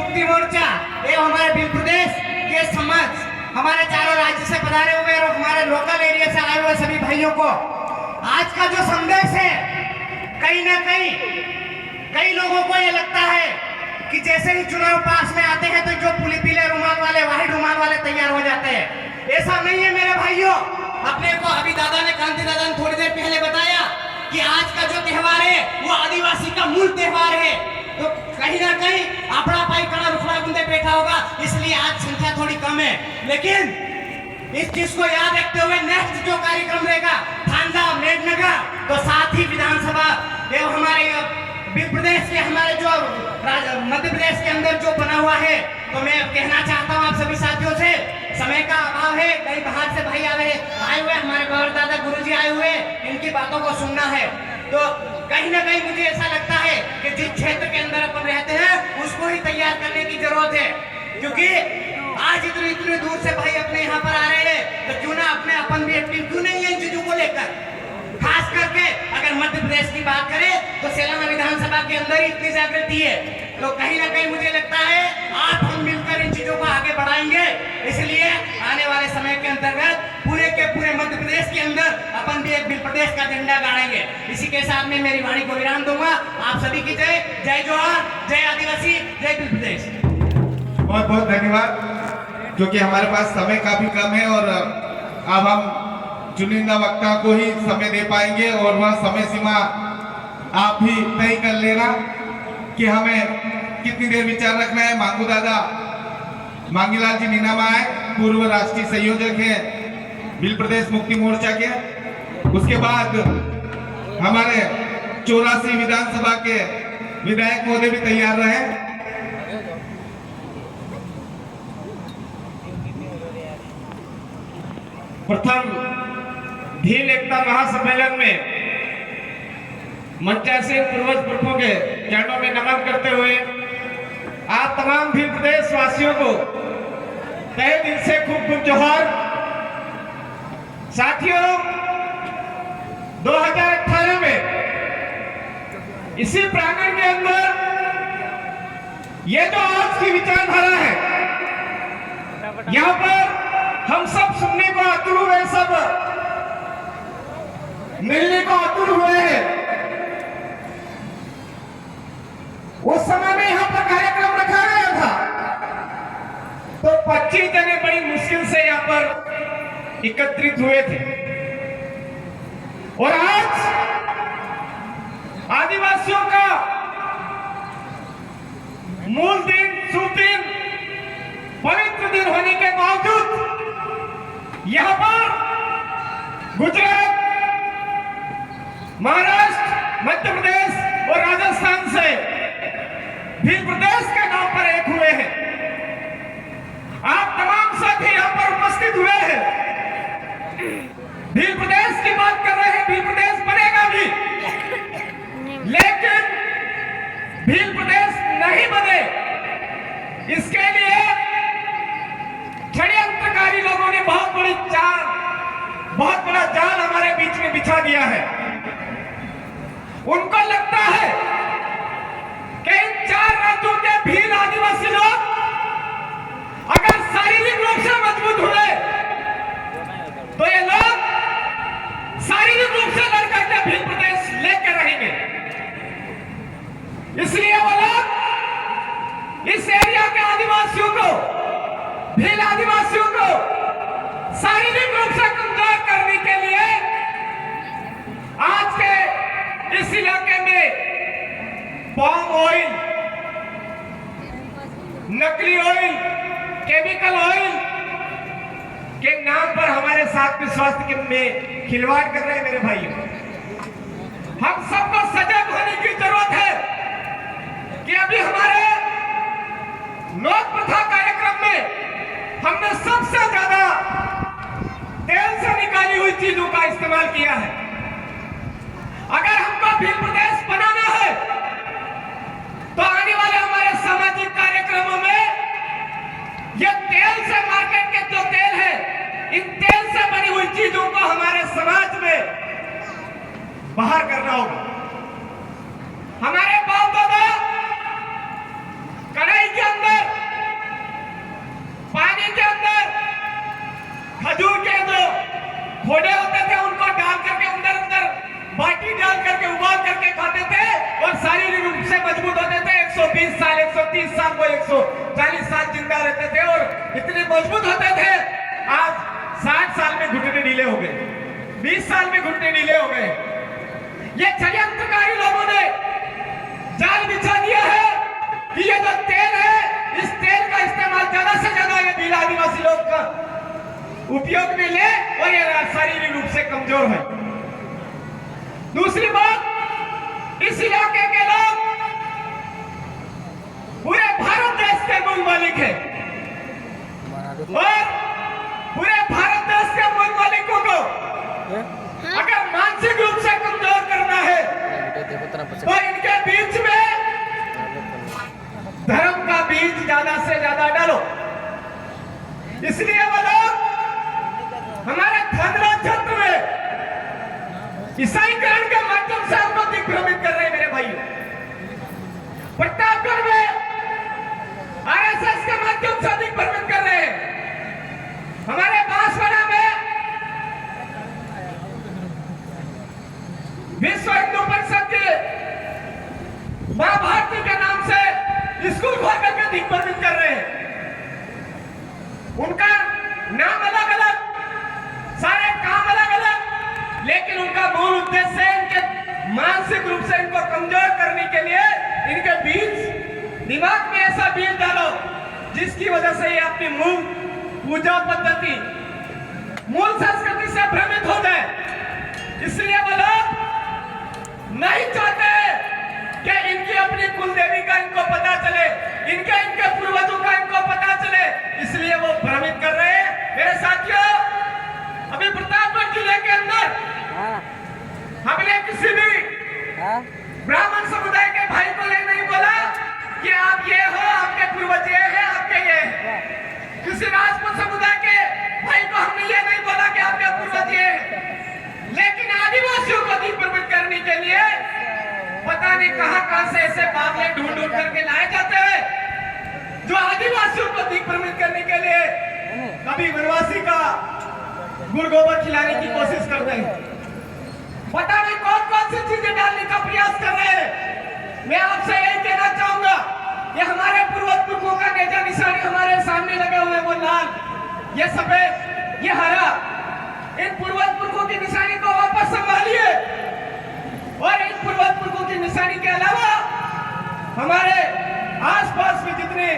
मुक्ति मोर्चा एवं हमारे भील प्रदेश के समाज, हमारे चारों राज्य से पधारे हुए और हमारे लोकल एरिया से आए हुए सभी भाइयों को आज का जो संदेश है, कहीं ना कहीं कई लोगों को ये लगता है कि जैसे ही चुनाव पास में आते हैं तो जो पीले रुमाल वाले, वाइट रुमाल वाले तैयार हो जाते हैं। ऐसा नहीं है मेरे भाइयों। अपने को अभी दादा ने, क्रांति दादा ने थोड़ी देर पहले बताया कि आज का जो त्योहार है वो आदिवासी का मूल त्योहार है। तो कहीं ना कहीं अपना पाई कड़ा रुखड़ा गुंदे बैठा होगा, इसलिए आज संख्या थोड़ी कम है। लेकिन इस चीज को याद रखते हुए नेक्स्ट जो कार्यक्रम रहेगा थांडा मेघनगर, तो साथ ही विधानसभा एवं हमारे भील प्रदेश के, हमारे जो मध्य प्रदेश के अंदर जो बना हुआ है, तो मैं कहना चाहता हूँ आप सभी साथियों से, समय का अभाव है, कई बाहर से भाई आए हुए, हमारे गौर दादा गुरुजी आए हुए, इनकी बातों को सुनना है। तो कहीं ना कहीं मुझे ऐसा लगता है कि जिस क्षेत्र के अंदर अपन रहते हैं उसको ही तैयार करने की जरूरत है, क्योंकि आज इतने दूर से भाई अपने यहाँ पर आ रहे हैं, तो क्यों ना अपने अपन भी एक्टिव क्यों नहीं है इन चीजों को लेकर। खास करके अगर मध्य प्रदेश की बात करें तो सेलाना विधानसभा के अंदर ही इतनी जागृति है, तो कहीं ना कहीं मुझे लगता है आप हम मिलकर इन चीजों को आगे बढ़ाएंगे। इसलिए आने वाले समय के अंतर्गत पूरे के पूरे मध्य प्रदेश के अंदर अपन भी एक भील प्रदेश का झंडा गाड़ेंगे। इसी के साथ में मेरी वाणी को विराम दूंगा। आप सभी की जय, जय जोहार, जय आदिवासी, जय भील प्रदेश। बहुत बहुत धन्यवाद। क्योंकि हमारे पास समय काफी कम है और अब हम चुनिंदा वक्ता को ही समय दे पाएंगे, और वह समय सीमा आप भी तय कर लेना कि हमें कितनी देर विचार रखना है। मांगू दादा मांगीलाल जी नीनामा है, पूर्व राष्ट्रीय संयोजक है भील प्रदेश मुक्ति मोर्चा के। उसके बाद हमारे 84 विधानसभा के विधायक महोदय भी तैयार रहे। प्रथम भील एकता महासम्मेलन में मंचासीन पूर्वज पुरखों के चरणों में नमन करते हुए आप तमाम भील प्रदेश वासियों को तहे दिल से खूब खूब जोहार। साथियों, 2018 में इसी प्रांगण के अंदर ये जो आज की विचारधारा है, यहाँ पर हम सब सुनने को आतुर हुए, सब मिलने को आतुर हुए हैं। उस समय में यहाँ पर कार्यक्रम रखा गया था, तो 25 जने बड़ी मुश्किल से यहाँ पर एकत्रित हुए थे। और आज आदिवासियों का मूल दिन, शुभ दिन, पवित्र दिन होने के बावजूद यहाँ पर गुजरात, महाराष्ट्र, मध्य प्रदेश और राजस्थान से भील प्रदेश के नाम पर एक हुए हैं। आप तमाम साथी यहाँ पर उपस्थित हुए हैं। भील प्रदेश की बात कर रहे हैं, भील प्रदेश बनेगा भी, लेकिन भील प्रदेश नहीं बने, इसके लिए षड्यंत्रकारी लोगों ने बहुत बड़ा जाल हमारे बीच में बिछा दिया है। उनको लगता है कि इन 4 राज्यों के भील आदिवासी लोग अगर शारीरिक रूप से मजबूत हुए तो ये लोग शारीरिक रूप से लड़कर के भील प्रदेश लेकर रहेंगे। इसलिए वो लोग इस एरिया के आदिवासियों को, भील आदिवासियों को शारीरिक रूप से कमजोर करने के लिए आज के इस इलाके में पाम ऑयल, नकली ऑयल, केमिकल ऑयल के नाम पर हमारे साथ में स्वास्थ्य में खिलवाड़ कर रहे हैं। मेरे भाइयों, हम सबको सजग होने की जरूरत है कि अभी हमारे नोट प्रथा कार्यक्रम में हमने सबसे ज्यादा तेल से निकाली हुई चीजों का इस्तेमाल किया है। अगर हमको भील प्रदेश बनाना है तो आने वाले हमारे सामाजिक कार्यक्रमों में ये तेल से, मार्केट के जो तेल है, इन तेल से बनी हुई चीजों को हमारे समाज में बाहर करना होगा। हमारे बाप दादा कढ़ाई के अंदर 140 साल जिंदा रहते थे और इतने मजबूत होते थे, आज 60 साल में घुटने ढीले हो गए, 20 साल में घुटने ढीले हो गए। ये षड्यंत्रकारी लोगों ने जाल बिछा दिया है कि ये जो तेल है, इस तेल का इस्तेमाल ज्यादा से ज्यादा ये भील आदिवासी लोग का उपयोग में ले और ये शारीरिक रूप से कमजोर है। दूसरी बात, इस इलाके के लोग पूरे भारत देश के मूल मालिक है और पूरे भारत देश के मूल मालिकों को अगर मानसिक रूप से कमजोर करना है तो इनके बीच में धर्म का बीज ज्यादा से ज्यादा डालो। इसलिए वो लोग हमारे खंडवा क्षेत्र में ईसाईकरण के माध्यम से हमको दिग्भ्रमित कर रहे हैं मेरे भाइयों। प्रतापगढ़ में आरएसएस के माध्यम से दिग्भ्रमित कर रहे हैं। हमारे बांसवाड़ा में विश्व हिंदू परिषद के मां भारती के नाम से स्कूल खोल करके दिग्भ्रमित कर रहे हैं। उनका नाम अलग अलग, सारे काम अलग अलग, लेकिन उनका मूल उद्देश्य है इनके मानसिक रूप से इनको कमजोर करने के लिए इनके बीच दिमाग में ऐसा बीज डालो जिसकी वजह से ये अपनी मूल पूजा पद्धति, मूल संस्कृति से भ्रमित हो जाए। इसलिए वो लोग नहीं चाहते कि इनकी अपनी कुल देवी का इनको पता चले, इनके पूर्वजों का इनको पता चले, इसलिए वो भ्रमित कर रहे हैं। मेरे साथियों, अभी प्रतापगढ़ जिले के अंदर हमने किसी भी ब्राह्मण समुदाय के भाई को ये नहीं बोला कि आप ये हो, आपके पूर्वज ये है, आपके ये है। किसी राजपूत समुदाय के भाई को हमने ये नहीं बोला कि आपके पूर्वज ये है। लेकिन आदिवासियों को दिग्भ्रमित करने के लिए पता नहीं कहां से ऐसे बावले ढूंढ ढूंढ करके लाए जाते हैं जो आदिवासियों को दिग्भ्रमित करने के लिए कभी वनवासी का गुड़ गोबर खिलाने की कोशिश करते हैं। पता नहीं कौन कौन सी चीजें डालने का प्रयास कर रहे हैं। मैं आपसे यही कहना चाहूंगा कि हमारे पूर्वज पुरखों का नेजा निशानी हमारे सामने लगे हुए, वो लाल, ये सफेद, ये हरा, इन पूर्वज पुरखों की निशानी को वापस संभालिए और इन पूर्वज पुरखों की निशानी के अलावा हमारे आसपास में जितने